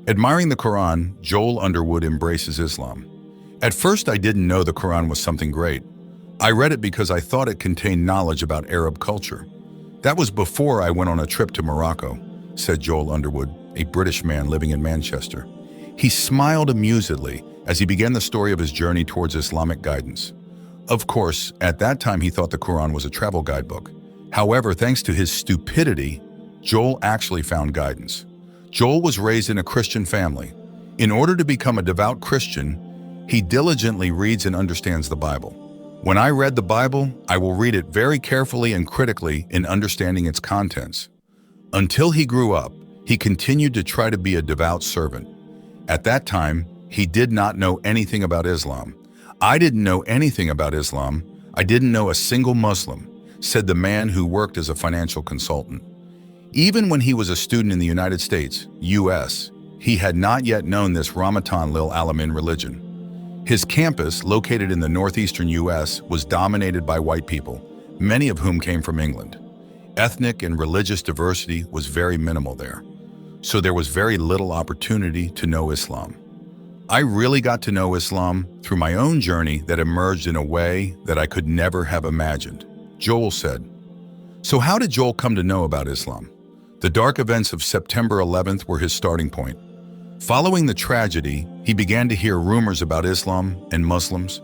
Admiring the Quran, Joel Underwood embraces Islam. At first, I didn't know the Quran was something great. I read it because I thought it contained knowledge about Arab culture. That was before I went on a trip to Morocco, said Joel Underwood, a British man living in Manchester. He smiled amusedly as he began the story of his journey towards Islamic guidance. Of course, at that time he thought the Quran was a travel guidebook. However, thanks to his stupidity, Joel actually found guidance. Joel was raised in a Christian family. In order to become a devout Christian, he diligently reads and understands the Bible. When I read the Bible, I will read it very carefully and critically in understanding its contents. Until he grew up, he continued to try to be a devout servant. At that time, he did not know anything about Islam. I didn't know anything about Islam. I didn't know a single Muslim, said the man who worked as a financial consultant. Even when he was a student in the United States, U.S., he had not yet known this Ramadan lil Alamin religion. His campus, located in the northeastern U.S., was dominated by white people, many of whom came from England. Ethnic and religious diversity was very minimal there, so there was very little opportunity to know Islam. I really got to know Islam through my own journey that emerged in a way that I could never have imagined, Joel said. So how did Joel come to know about Islam? The dark events of September 11th were his starting point. Following the tragedy, he began to hear rumors about Islam and Muslims,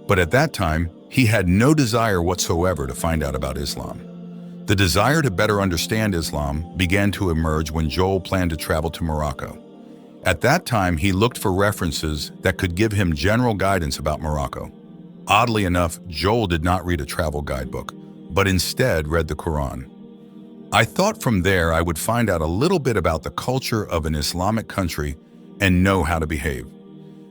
but at that time, he had no desire whatsoever to find out about Islam. The desire to better understand Islam began to emerge when Joel planned to travel to Morocco. At that time, he looked for references that could give him general guidance about Morocco. Oddly enough, Joel did not read a travel guidebook, but instead read the Quran. I thought from there I would find out a little bit about the culture of an Islamic country and know how to behave.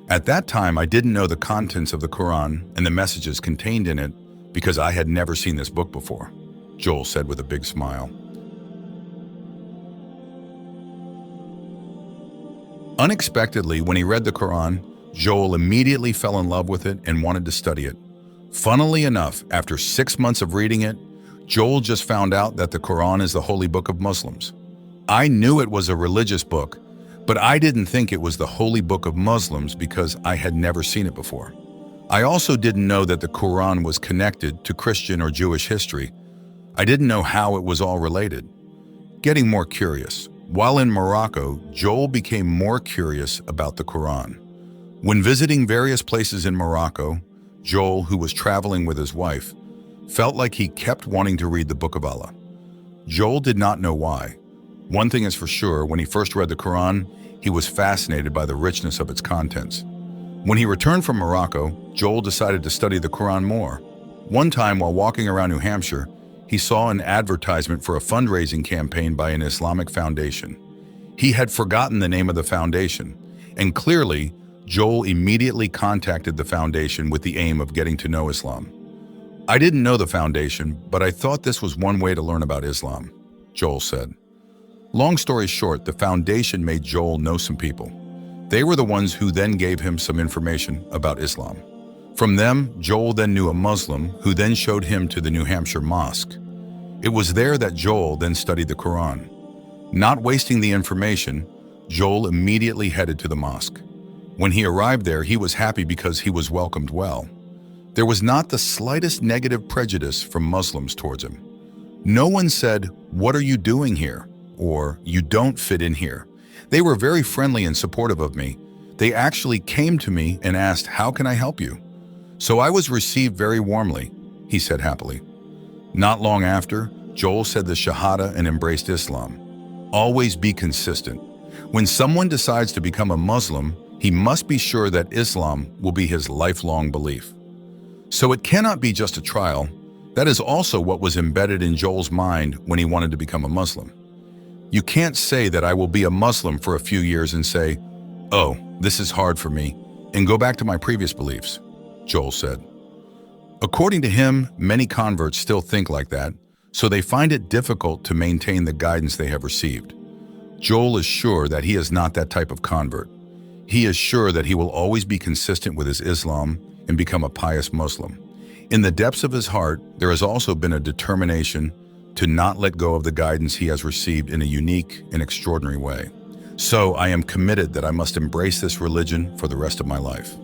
At that time, I didn't know the contents of the Quran and the messages contained in it because I had never seen this book before, Joel said with a big smile. Unexpectedly, when he read the Quran, Joel immediately fell in love with it and wanted to study it. Funnily enough, after 6 months of reading it, Joel just found out that the Quran is the holy book of Muslims. I knew it was a religious book, but I didn't think it was the holy book of Muslims because I had never seen it before. I also didn't know that the Quran was connected to Christian or Jewish history. I didn't know how it was all related. Getting more curious. While in Morocco, Joel became more curious about the Quran. When visiting various places in Morocco, Joel, who was traveling with his wife, felt like he kept wanting to read the Book of Allah. Joel did not know why. One thing is for sure, when he first read the Quran, he was fascinated by the richness of its contents. When he returned from Morocco, Joel decided to study the Quran more. One time while walking around New Hampshire, he saw an advertisement for a fundraising campaign by an Islamic foundation. He had forgotten the name of the foundation, and clearly, Joel immediately contacted the foundation with the aim of getting to know Islam. I didn't know the foundation, but I thought this was one way to learn about Islam, Joel said. Long story short, the foundation made Joel know some people. They were the ones who then gave him some information about Islam. From them, Joel then knew a Muslim who then showed him to the New Hampshire mosque. It was there that Joel then studied the Quran. Not wasting the information, Joel immediately headed to the mosque. When he arrived there, he was happy because he was welcomed well. There was not the slightest negative prejudice from Muslims towards him. No one said, "What are you doing here?" or "You don't fit in here." They were very friendly and supportive of me. They actually came to me and asked, "How can I help you?" So I was received very warmly, he said happily. Not long after, Joel said the Shahada and embraced Islam. Always be consistent. When someone decides to become a Muslim, he must be sure that Islam will be his lifelong belief. So it cannot be just a trial. That is also what was embedded in Joel's mind when he wanted to become a Muslim. You can't say that I will be a Muslim for a few years and say, "Oh, this is hard for me," and go back to my previous beliefs, Joel said. According to him, many converts still think like that, so they find it difficult to maintain the guidance they have received. Joel is sure that he is not that type of convert. He is sure that he will always be consistent with his Islam and become a pious Muslim. In the depths of his heart, there has also been a determination to not let go of the guidance he has received in a unique and extraordinary way. So I am committed that I must embrace this religion for the rest of my life.